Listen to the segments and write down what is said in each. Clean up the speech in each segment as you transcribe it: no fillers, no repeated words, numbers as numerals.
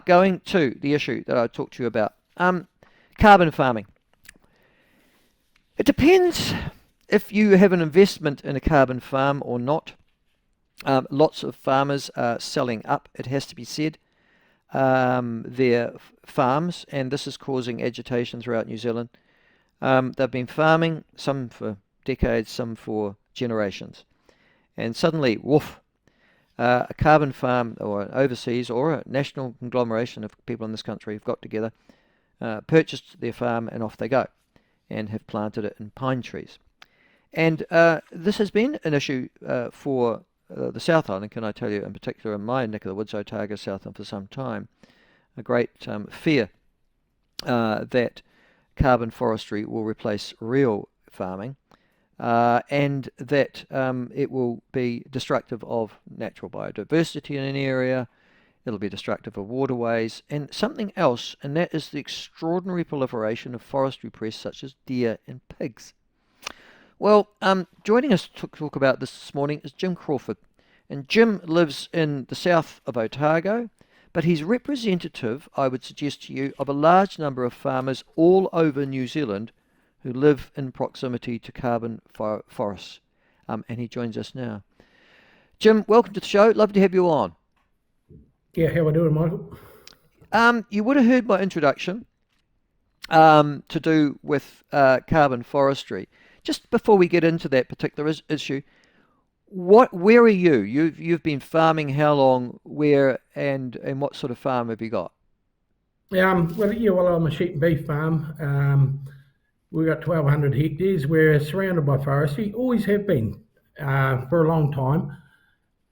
going to the issue that I talked to you about, carbon farming. It depends if you have an investment in a carbon farm or not. Lots of farmers are selling up, it has to be said, their farms, and this is causing agitation throughout New Zealand. They've been farming, some for decades, some for generations. And suddenly, woof, a carbon farm or an overseas or a national conglomeration of people in this country have got together, purchased their farm, and off they go, and have planted it in pine trees. And this has been an issue for the South Island, can I tell you, in particular in my neck of the woods, Otago, South Island, for some time. A great fear that carbon forestry will replace real farming, and that it will be destructive of natural biodiversity in an area. It'll be destructive of waterways, and something else, and that is the extraordinary proliferation of forestry pests such as deer and pigs. Well, joining us to talk about this morning is Jim Crawford. And Jim lives in the south of Otago, but he's representative, I would suggest to you, of a large number of farmers all over New Zealand who live in proximity to carbon forests. And he joins us now. Jim, welcome to the show. Love to have you on. Yeah, how are we doing, Michael? You would have heard my introduction to do with carbon forestry. Just before we get into that particular issue, where are you? You've been farming how long? Where and what sort of farm have you got? Well, I'm a sheep and beef farm. We've got 1,200 hectares. We're surrounded by forestry, always have been for a long time.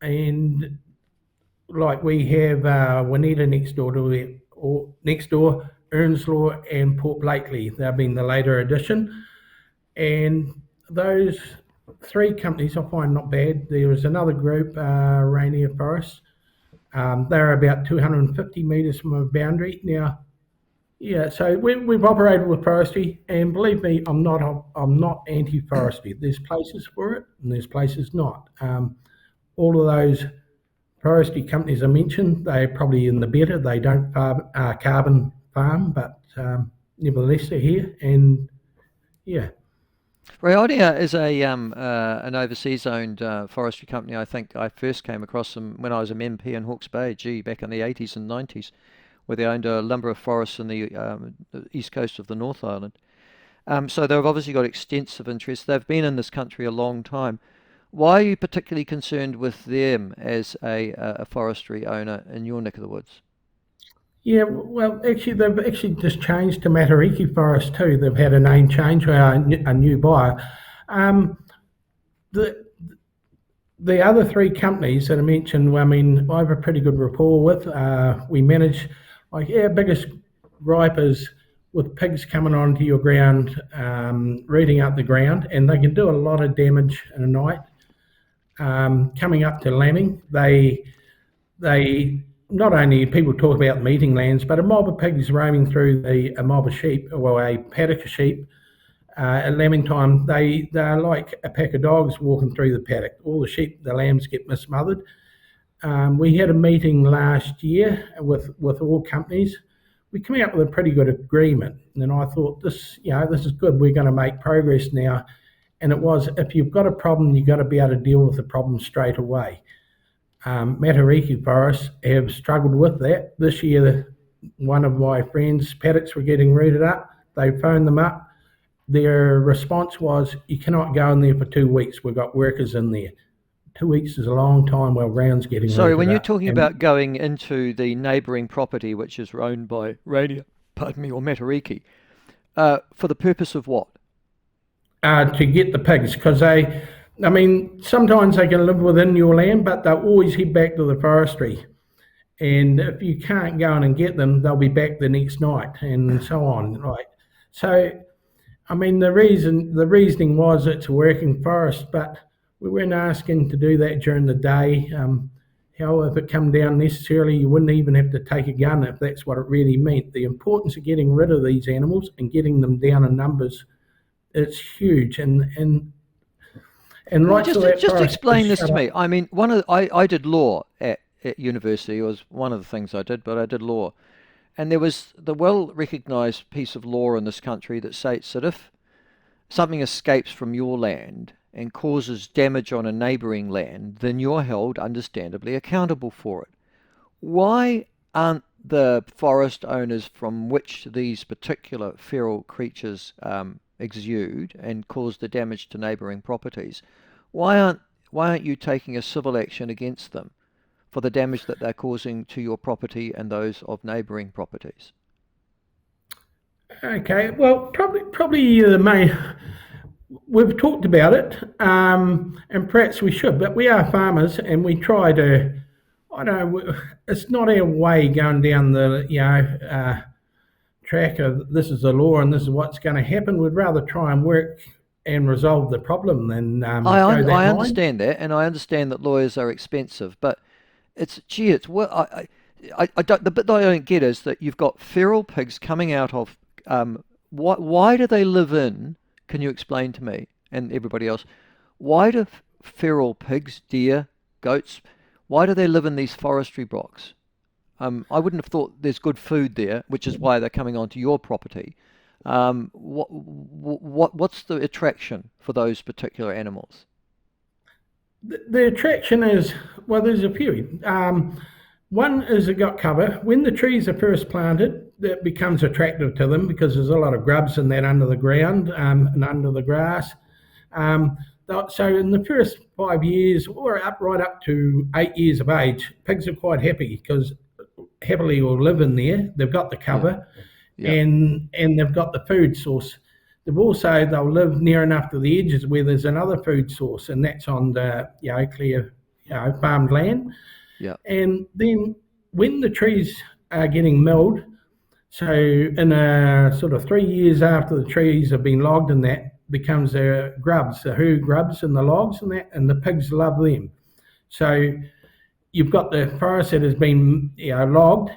And like we have Waneta next door Earnslaw and Port Blakely. They've been the later addition. And those three companies I find not bad. There was another group, Rainier Forests. They're about 250 metres from a boundary. Now, yeah, so we've operated with forestry, and believe me, I'm not anti-forestry. There's places for it, and there's places not. All of those forestry companies I mentioned, they're probably in the better. They don't carbon farm, but nevertheless they're here, and yeah. Riodia is an overseas-owned forestry company. I think I first came across them when I was an MP in Hawke's Bay, back in the 80s and 90s, where they owned a number of forests in the east coast of the North Island. So they've obviously got extensive interest. They've been in this country a long time. Why are you particularly concerned with them as a forestry owner in your neck of the woods? Yeah, well, actually, they've actually just changed to Matariki Forest too. They've had a name change, a new buyer. The other three companies that I mentioned, well, I mean, I have a pretty good rapport with. We manage, like, our biggest gripe is with pigs coming onto your ground, rooting up the ground, and they can do a lot of damage in a night. Coming up to lambing, they not only people talk about meeting lands, but a mob of pigs roaming through a mob of sheep, or a paddock of sheep, at lambing time, they're like a pack of dogs walking through the paddock. All the lambs get mismothered. We had a meeting last year with all companies. We came out with a pretty good agreement, and I thought this is good. We're going to make progress now. And it was, if you've got a problem, you've got to be able to deal with the problem straight away. Matariki Forests have struggled with that. This year, one of my friends' paddocks were getting rooted up. They phoned them up. Their response was, you cannot go in there for 2 weeks. We've got workers in there. 2 weeks is a long time while ground's getting rooted up. Sorry, when you're talking about going into the neighbouring property, which is owned by Rainier, or Matariki, for the purpose of what? To get the pigs, because sometimes they can live within your land, but they'll always head back to the forestry. And if you can't go in and get them, they'll be back the next night, and so on. Right. So, the reasoning was it's a working forest, but we weren't asking to do that during the day. Hell, if it come down necessarily, you wouldn't even have to take a gun if that's what it really meant. The importance of getting rid of these animals and getting them down in numbers, it's huge. And just explain this to me. I mean, I did law at university. It was one of the things I did, but I did law. And there was the well-recognised piece of law in this country that states that if something escapes from your land and causes damage on a neighbouring land, then you're held understandably accountable for it. Why aren't the forest owners from which these particular feral creatures exude and cause the damage to neighbouring properties, why aren't you taking a civil action against them for the damage that they're causing to your property and those of neighbouring properties? Okay, well, probably the main. We've talked about it, and perhaps we should, but we are farmers, and we try to. I don't know. It's not our way going down the track of this is the law and this is what's going to happen. We'd rather try and work and resolve the problem than go that I line. understand that, and I understand that lawyers are expensive, but it's what I don't. The bit that I don't get is that you've got feral pigs coming out of why do they live in? Can you explain to me and everybody else why do feral pigs, deer, goats, why do they live in these forestry blocks? I wouldn't have thought there's good food there, which is why they're coming onto your property. What's the attraction for those particular animals? The attraction is, well, there's a few. One is it got cover. When the trees are first planted, that becomes attractive to them because there's a lot of grubs and that under the ground and under the grass. So in the first 5 years, or right up to 8 years of age, pigs are quite happy because happily will live in there. They've got the cover, Yeah. and they've got the food source. They'll live near enough to the edges where there's another food source, and that's on the clear farmed land. Yeah. And then when the trees are getting milled, so in a sort of 3 years after the trees have been logged, and that becomes the grubs, the who grubs and the logs and that, and the pigs love them. So you've got the forest that has been logged,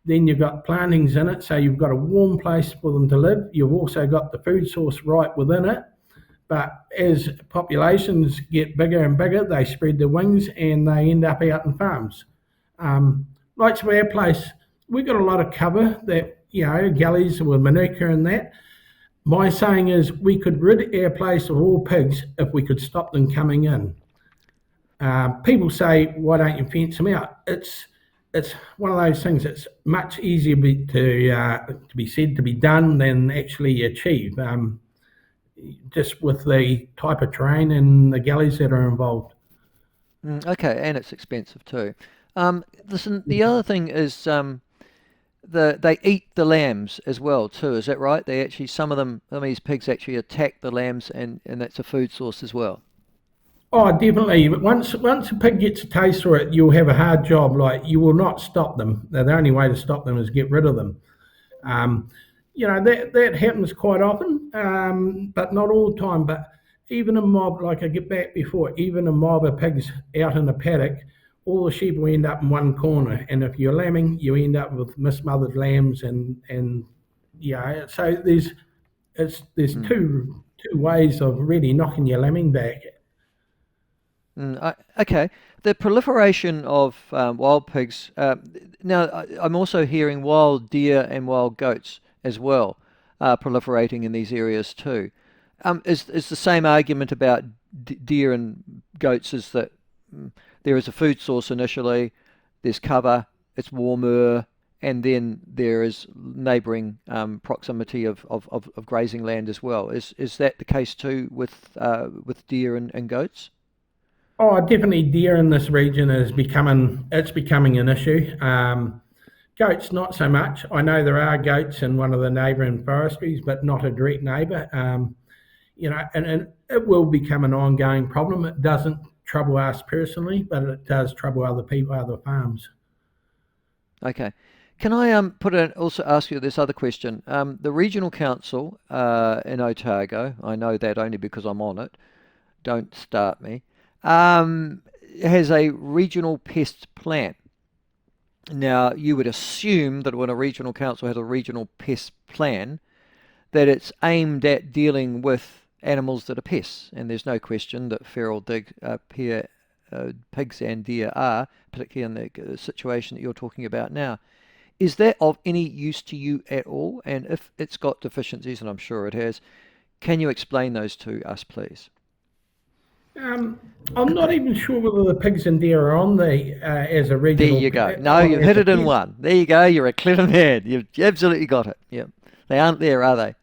then you've got plantings in it, so you've got a warm place for them to live. You've also got the food source right within it. But as populations get bigger and bigger, they spread their wings and they end up out in farms. Like for our place, we've got a lot of cover that, gullies with manuka and that. My saying is we could rid our place of all pigs if we could stop them coming in. People say, why don't you fence them out? It's one of those things that's much easier to be said to be done than actually achieve, just with the type of terrain and the gullies that are involved. Okay, and it's expensive too. Listen, the other thing is they eat the lambs as well too. Is that right? Some of these pigs actually attack the lambs, and that's a food source as well. Oh, definitely. But once a pig gets a taste for it, you'll have a hard job. Like you will not stop them. The only way to stop them is get rid of them. That happens quite often, but not all the time. But even a mob, like I get back before, even a mob of pigs out in a paddock, all the sheep will end up in one corner. And if you're lambing, you end up with mismothered lambs, and so there's two ways of really knocking your lambing back. Okay, the proliferation of wild pigs. Now, I'm also hearing wild deer and wild goats as well proliferating in these areas too. Is the same argument about deer and goats is that there is a food source initially, there's cover, it's warmer, and then there is neighbouring proximity of grazing land as well. Is that the case too with deer and goats? Oh, definitely deer in this region is becoming an issue. Goats, not so much. I know there are goats in one of the neighbouring forestries, but not a direct neighbour. And it will become an ongoing problem. It doesn't trouble us personally, but it does trouble other people, other farms. Okay. Can I also ask you this other question? The regional council in Otago, I know that only because I'm on it. Don't start me. Has a regional pest plan. Now, you would assume that when a regional council has a regional pest plan, that it's aimed at dealing with animals that are pests. And there's no question that feral dig appear pigs and deer are, particularly in the situation that you're talking about now. Is that of any use to you at all? And if it's got deficiencies, and I'm sure it has, can you explain those to us, please? I'm not even sure whether the pigs and deer are on the as a There regional you go. No, on you've as hit a it in pest. one. There you go. You're a clever man. You've absolutely got it. Yeah. They aren't there, are they?